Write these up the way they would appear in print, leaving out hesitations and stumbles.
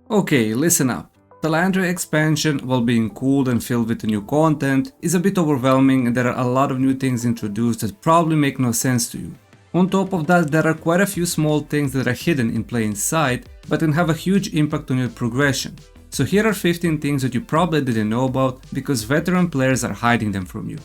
Okay, listen up. The Landry expansion, while being cool and filled with new content, is a bit overwhelming and there are a lot of new things introduced that probably make no sense to you. On top of that, there are quite a few small things that are hidden in plain sight, but can have a huge impact on your progression. So here are 15 things that you probably didn't know about because veteran players are hiding them from you.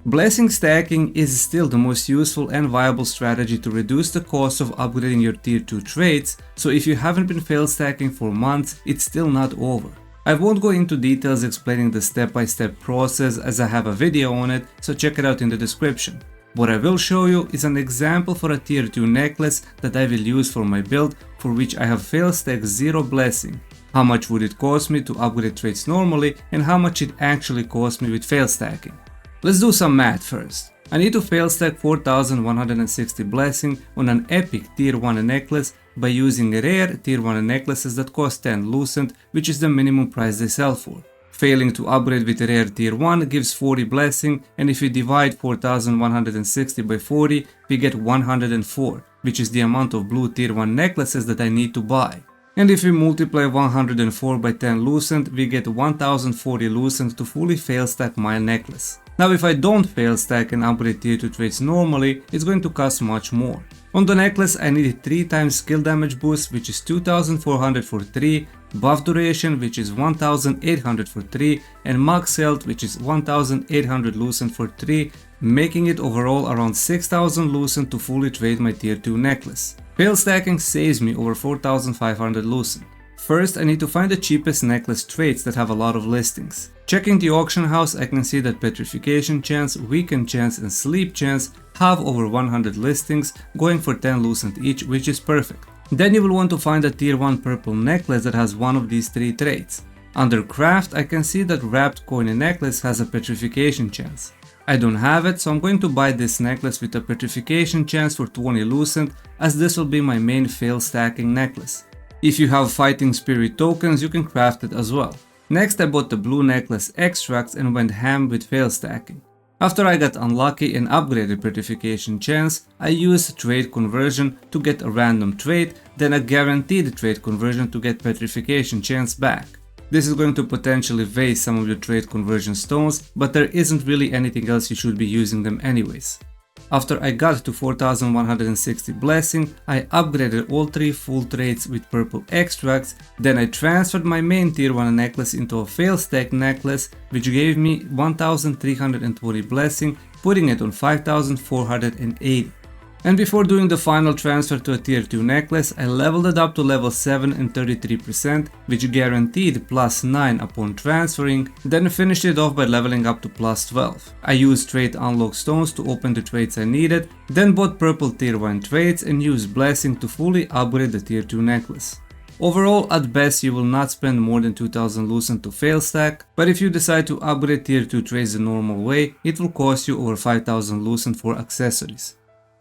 Blessing stacking is still the most useful and viable strategy to reduce the cost of upgrading your tier 2 traits, so if you haven't been fail stacking for months, it's still not over. I won't go into details explaining the step-by-step process as I have a video on it, so check it out in the description. What I will show you is an example for a tier 2 necklace that I will use for my build, for which I have fail stacked 0 blessing. How much would it cost me to upgrade traits normally and how much it actually cost me with fail stacking. Let's do some math first. I need to fail stack 4160 blessing on an epic tier 1 necklace by using rare tier 1 necklaces that cost 10 lucent, which is the minimum price they sell for. Failing to upgrade with rare tier 1 gives 40 blessing, and if we divide 4160 by 40, we get 104, which is the amount of blue tier 1 necklaces that I need to buy. And if we multiply 104 by 10 lucent, we get 1040 lucent to fully fail stack my necklace. Now if I don't fail stack and upgrade tier 2 traits normally, it's going to cost much more. On the necklace I need 3 times skill damage boost, which is 2400 for 3, buff duration, which is 1800 for 3, and max health, which is 1800 lucent for 3, making it overall around 6000 lucent to fully trade my tier 2 necklace. Fail stacking saves me over 4500 lucent. First, I need to find the cheapest necklace traits that have a lot of listings. Checking the auction house, I can see that Petrification Chance, Weaken Chance and Sleep Chance have over 100 listings, going for 10 lucent each, which is perfect. Then you will want to find a tier 1 purple necklace that has one of these 3 traits. Under Craft, I can see that Wrapped Coin Necklace has a Petrification Chance. I don't have it, so I'm going to buy this necklace with a Petrification Chance for 20 lucent, as this will be my main fail stacking necklace. If you have Fighting Spirit tokens, you can craft it as well. Next, I bought the blue necklace extracts and went ham with fail stacking. After I got unlucky and upgraded Petrification Chance, I used trade conversion to get a random trait, then a guaranteed trade conversion to get Petrification Chance back. This is going to potentially waste some of your trade conversion stones, but there isn't really anything else you should be using them anyways. After I got to 4160 blessing, I upgraded all 3 full traits with purple extracts, then I transferred my main tier 1 necklace into a fail stack necklace, which gave me 1320 blessing, putting it on 5480. And before doing the final transfer to a tier 2 necklace, I leveled it up to level 7 and 33%, which guaranteed plus 9 upon transferring, then finished it off by leveling up to plus 12. I used trait unlock stones to open the traits I needed, then bought purple tier 1 traits and used blessing to fully upgrade the tier 2 necklace. Overall, at best you will not spend more than 2000 lucent to fail stack, but if you decide to upgrade tier 2 traits the normal way, it will cost you over 5000 lucent for accessories.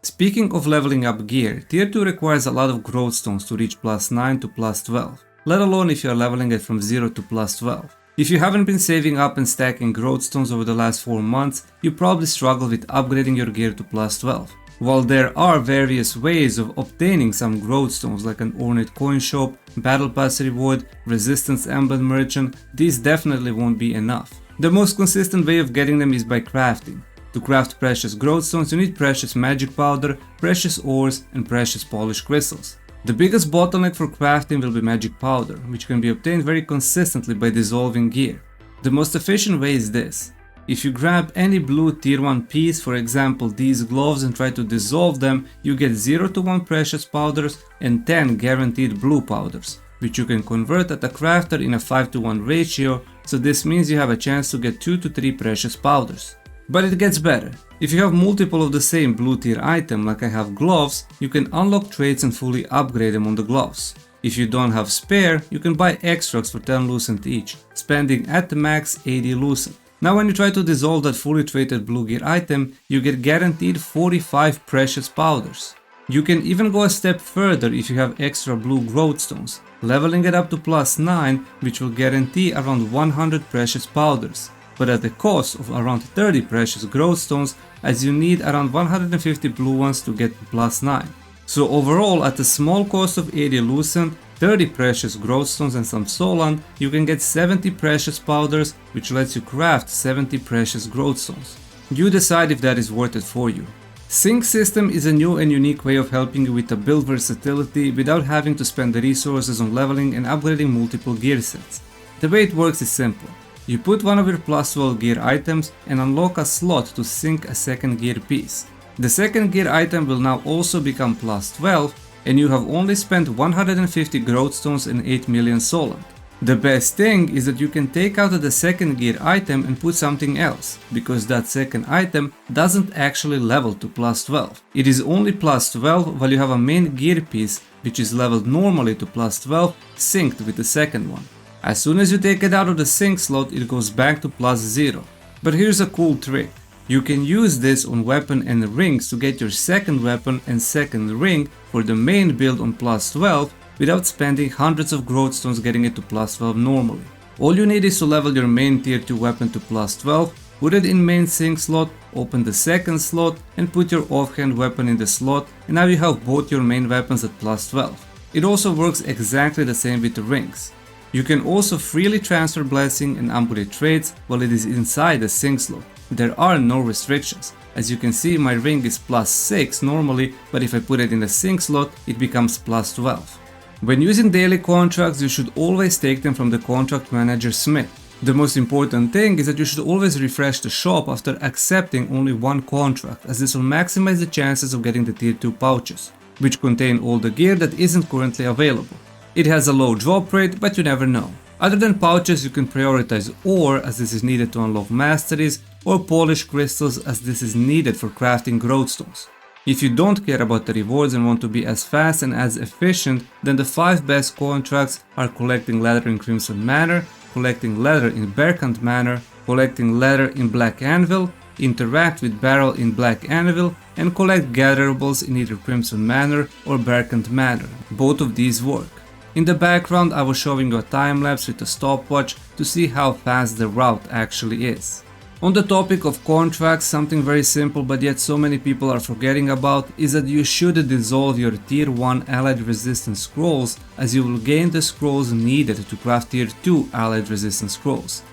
Speaking of leveling up gear, tier 2 requires a lot of growth stones to reach plus 9 to plus 12, let alone if you are leveling it from 0 to plus 12. If you haven't been saving up and stacking growth stones over the last 4 months, you probably struggle with upgrading your gear to plus 12. While there are various ways of obtaining some growth stones like an ornate coin shop, battle pass reward, resistance emblem merchant, these definitely won't be enough. The most consistent way of getting them is by crafting. To craft precious growth stones, you need precious magic powder, precious ores, and precious polished crystals. The biggest bottleneck for crafting will be magic powder, which can be obtained very consistently by dissolving gear. The most efficient way is this. If you grab any blue tier 1 piece, for example these gloves, and try to dissolve them, you get 0 to 1 precious powders and 10 guaranteed blue powders, which you can convert at a crafter in a 5 to 1 ratio, so this means you have a chance to get 2 to 3 precious powders. But it gets better. If you have multiple of the same blue tier item like I have gloves, you can unlock traits and fully upgrade them on the gloves. If you don't have spare, you can buy extracts for 10 lucent each, spending at the max 80 lucent. Now when you try to dissolve that fully traded blue gear item, you get guaranteed 45 precious powders. You can even go a step further if you have extra blue growth stones, leveling it up to plus 9, which will guarantee around 100 precious powders, but at the cost of around 30 precious growth stones, as you need around 150 blue ones to get plus 9. So overall, at a small cost of 80 lucent, 30 precious growth stones and some solant, you can get 70 precious powders, which lets you craft 70 precious growth stones. You decide if that is worth it for you. Synch system is a new and unique way of helping you with the build versatility without having to spend the resources on leveling and upgrading multiple gear sets. The way it works is simple. You put one of your plus 12 gear items and unlock a slot to sync a second gear piece. The second gear item will now also become plus 12, and you have only spent 150 growth stones and 8 million solant. The best thing is that you can take out the second gear item and put something else, because that second item doesn't actually level to plus 12. It is only plus 12 while you have a main gear piece which is leveled normally to plus 12 synced with the second one. As soon as you take it out of the sync slot, it goes back to plus 0. But here's a cool trick. You can use this on weapon and rings to get your second weapon and second ring for the main build on plus 12 without spending hundreds of growth stones getting it to plus 12 normally. All you need is to level your main tier 2 weapon to plus 12, put it in main sync slot, open the second slot and put your offhand weapon in the slot, and now you have both your main weapons at plus 12. It also works exactly the same with the rings. You can also freely transfer blessing and upgrade traits while it is inside the sync slot. There are no restrictions. As you can see, my ring is plus 6 normally, but if I put it in the sync slot, it becomes plus 12. When using daily contracts, you should always take them from the contract manager Smith. The most important thing is that you should always refresh the shop after accepting only one contract, as this will maximize the chances of getting the tier 2 pouches, which contain all the gear that isn't currently available. It has a low drop rate, but you never know. Other than pouches, you can prioritize ore, as this is needed to unlock masteries, or polish crystals, as this is needed for crafting growth stones. If you don't care about the rewards and want to be as fast and as efficient, then the 5 best contracts are collecting leather in Crimson Manor, collecting leather in Berkant Manor, collecting leather in Black Anvil, interact with Barrel in Black Anvil, and collect gatherables in either Crimson Manor or Berkant Manor. Both of these work. In the background, I was showing you a time lapse with a stopwatch to see how fast the route actually is. On the topic of contracts, something very simple but yet so many people are forgetting about is that you should dissolve your tier 1 allied resistance scrolls, as you will gain the scrolls needed to craft tier 2 allied resistance scrolls.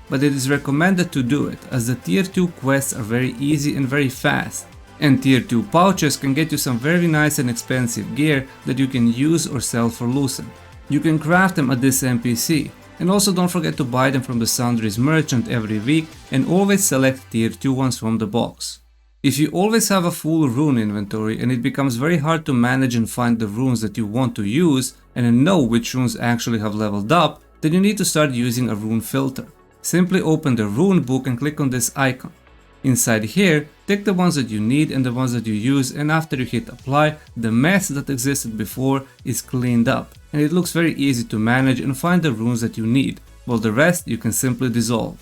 But it is recommended to do it, as the tier 2 quests are very easy and very fast, and tier 2 pouches can get you some very nice and expensive gear that you can use or sell for lucent. You can craft them at this NPC. And also don't forget to buy them from the Sundries merchant every week, and always select tier 2 ones from the box. If you always have a full rune inventory and it becomes very hard to manage and find the runes that you want to use and know which runes actually have leveled up, then you need to start using a rune filter. Simply open the rune book and click on this icon. Inside here, take the ones that you need and the ones that you use, and after you hit apply, the mess that existed before is cleaned up, and it looks very easy to manage and find the runes that you need, while the rest you can simply dissolve.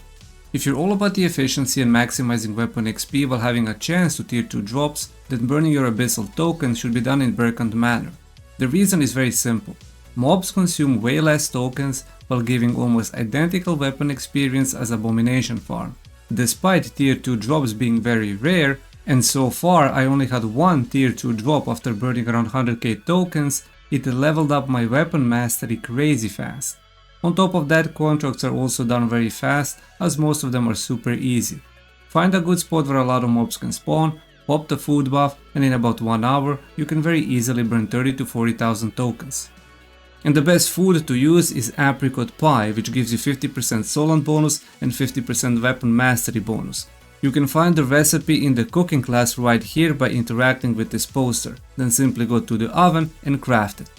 If you're all about the efficiency and maximizing weapon XP while having a chance to tier 2 drops, then burning your abyssal tokens should be done in Berkant Manor. The reason is very simple. Mobs consume way less tokens while giving almost identical weapon experience as Abomination Farm. Despite tier 2 drops being very rare, and so far I only had one tier 2 drop after burning around 100k tokens, it leveled up my weapon mastery crazy fast. On top of that, contracts are also done very fast, as most of them are super easy. Find a good spot where a lot of mobs can spawn, pop the food buff, and in about 1 hour you can very easily burn 30 to 40,000 tokens. And the best food to use is apricot pie, which gives you 50% solant bonus and 50% weapon mastery bonus. You can find the recipe in the cooking class right here by interacting with this poster, then simply go to the oven and craft it.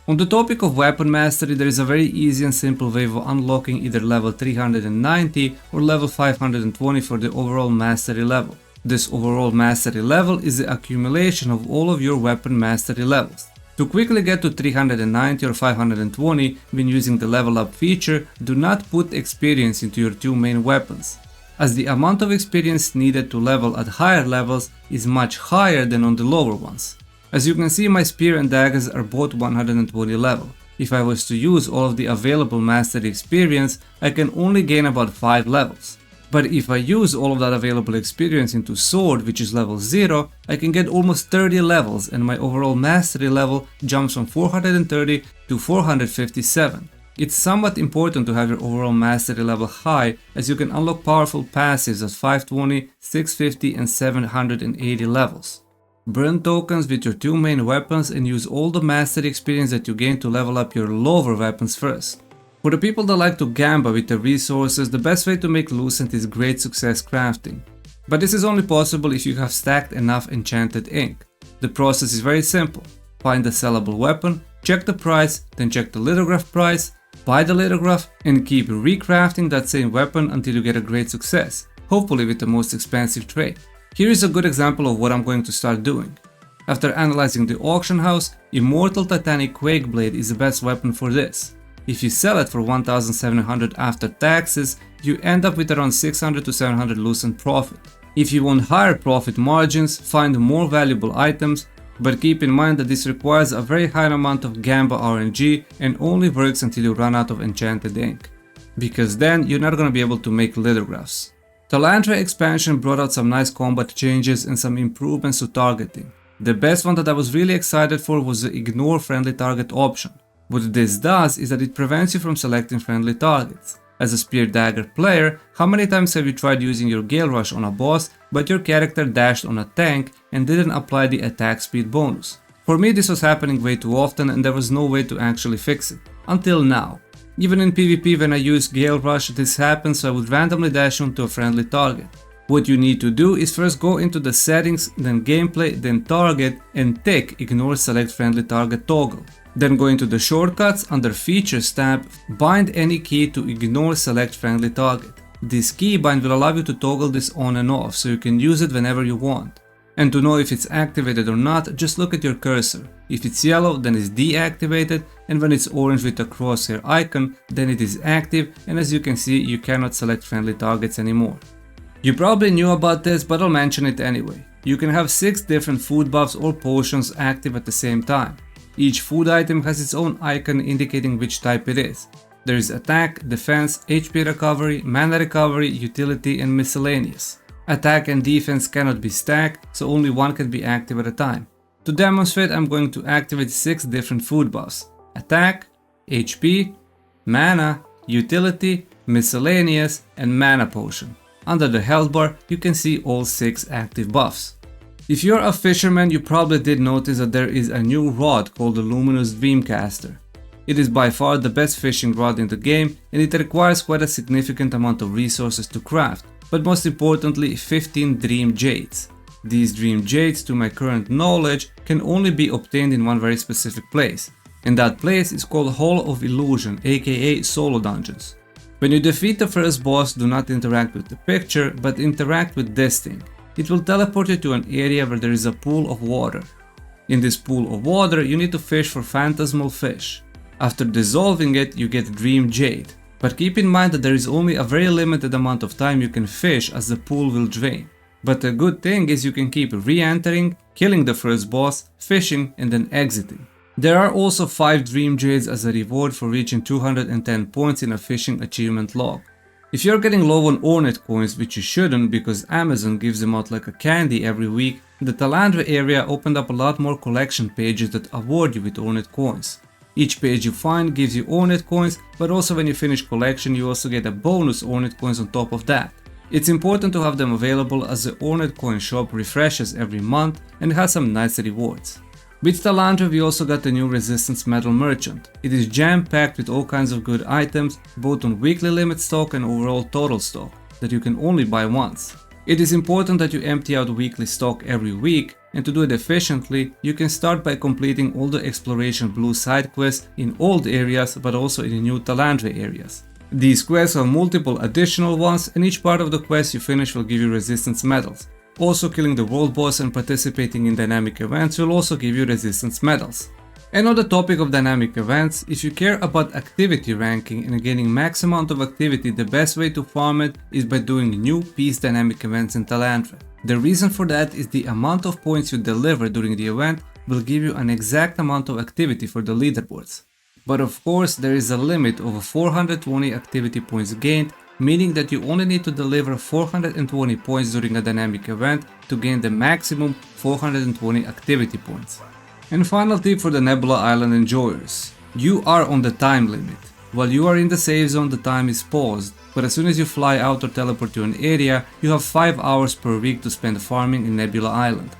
On the topic of weapon mastery, there is a very easy and simple way of unlocking either level 390 or level 520 for the overall mastery level. This overall mastery level is the accumulation of all of your weapon mastery levels. To quickly get to 390 or 520 when using the level up feature, do not put experience into your 2 main weapons, as the amount of experience needed to level at higher levels is much higher than on the lower ones. As you can see, my spear and daggers are both 120 level. If I was to use all of the available mastery experience, I can only gain about 5 levels. But if I use all of that available experience into Sword, which is level 0, I can get almost 30 levels and my overall mastery level jumps from 430 to 457. It's somewhat important to have your overall mastery level high, as you can unlock powerful passives at 520, 650 and 780 levels. Burn tokens with your 2 main weapons and use all the mastery experience that you gain to level up your lower weapons first. For the people that like to gamble with the resources, the best way to make Lucent is great success crafting. But this is only possible if you have stacked enough enchanted ink. The process is very simple. Find a sellable weapon, check the price, then check the lithograph price, buy the lithograph and keep recrafting that same weapon until you get a great success, hopefully with the most expensive trade. Here is a good example of what I'm going to start doing. After analyzing the auction house, Immortal Titanic Quake Blade is the best weapon for this. If you sell it for 1,700 after taxes, you end up with around 600 to 700 Lucent profit. If you want higher profit margins, find more valuable items, but keep in mind that this requires a very high amount of Gamba RNG and only works until you run out of enchanted ink, because then you're not going to be able to make lithographs. Talandra expansion brought out some nice combat changes and some improvements to targeting. The best one that I was really excited for was the ignore friendly target option. What this does is that it prevents you from selecting friendly targets. As a Spear Dagger player, how many times have you tried using your Gale Rush on a boss, but your character dashed on a tank and didn't apply the attack speed bonus? For me, this was happening way too often and there was no way to actually fix it. Until now. Even in PvP when I use Gale Rush, this happens, so I would randomly dash onto a friendly target. What you need to do is first go into the settings, then gameplay, then target and tick ignore select friendly target toggle. Then go into the shortcuts under features tab, bind any key to ignore select friendly target. This keybind will allow you to toggle this on and off, so you can use it whenever you want. And to know if it's activated or not, just look at your cursor. If it's yellow, then it's deactivated, and when it's orange with a crosshair icon, then it is active, and as you can see, you cannot select friendly targets anymore. You probably knew about this, but I'll mention it anyway. You can have 6 different food buffs or potions active at the same time. Each food item has its own icon indicating which type it is. There is attack, defense, HP recovery, mana recovery, utility and miscellaneous. Attack and defense cannot be stacked, so only one can be active at a time. To demonstrate, I'm going to activate 6 different food buffs: attack, HP, mana, utility, miscellaneous and mana potion. Under the health bar, you can see all 6 active buffs. If you're a fisherman, you probably did notice that there is a new rod called the Luminous Dreamcaster. It is by far the best fishing rod in the game and it requires quite a significant amount of resources to craft, but most importantly 15 Dream Jades. These Dream Jades, to my current knowledge, can only be obtained in one very specific place, and that place is called Hall of Illusion, aka Solo Dungeons. When you defeat the first boss, do not interact with the picture, but interact with this thing. It will teleport you to an area where there is a pool of water. In this pool of water, you need to fish for phantasmal fish. After dissolving it, you get Dream Jade. But keep in mind that there is only a very limited amount of time you can fish, as the pool will drain. But the good thing is you can keep re-entering, killing the first boss, fishing and then exiting. There are also 5 Dream Jades as a reward for reaching 210 points in a fishing achievement log. If you're getting low on Ornate coins, which you shouldn't because Amazon gives them out like a candy every week, the Talandra area opened up a lot more collection pages that award you with Ornate coins. Each page you find gives you Ornate coins, but also when you finish collection you also get a bonus Ornate coins on top of that. It's important to have them available as the Ornate coin shop refreshes every month and has some nice rewards. With Talandra we also got the new Resistance Metal Merchant. It is jam-packed with all kinds of good items, both on weekly limit stock and overall total stock, that you can only buy once. It is important that you empty out weekly stock every week, and to do it efficiently, you can start by completing all the Exploration Blue side quests in old areas but also in the new Talandra areas. These quests have multiple additional ones, and each part of the quest you finish will give you resistance medals. Also, killing the world boss and participating in dynamic events will also give you resistance medals. And on the topic of dynamic events, if you care about activity ranking and gaining max amount of activity, the best way to farm it is by doing new peace dynamic events in Talandra. The reason for that is the amount of points you deliver during the event will give you an exact amount of activity for the leaderboards. But of course there is a limit of 420 activity points gained meaning that you only need to deliver 420 points during a dynamic event to gain the maximum 420 activity points. And final tip for the Nebula Island enjoyers: you are on the time limit. While you are in the safe zone, the time is paused, but as soon as you fly out or teleport to an area, you have 5 hours per week to spend farming in Nebula Island.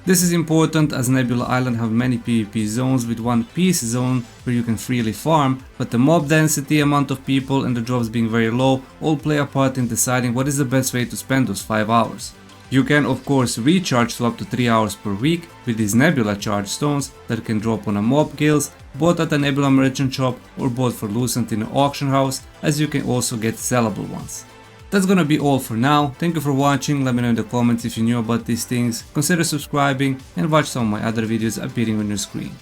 This is important as Nebula Island have many PvP zones, with one peace zone where you can freely farm, but the mob density, amount of people and the drops being very low all play a part in deciding what is the best way to spend those 5 hours. You can of course recharge to up to 3 hours per week with these Nebula charge stones that can drop on a mob guilds, bought at a Nebula merchant shop or bought for Lucent in an auction house, as you can also get sellable ones. That's gonna be all for now. Thank you for watching. Let me know in the comments if you knew about these things, consider subscribing and watch some of my other videos appearing on your screen.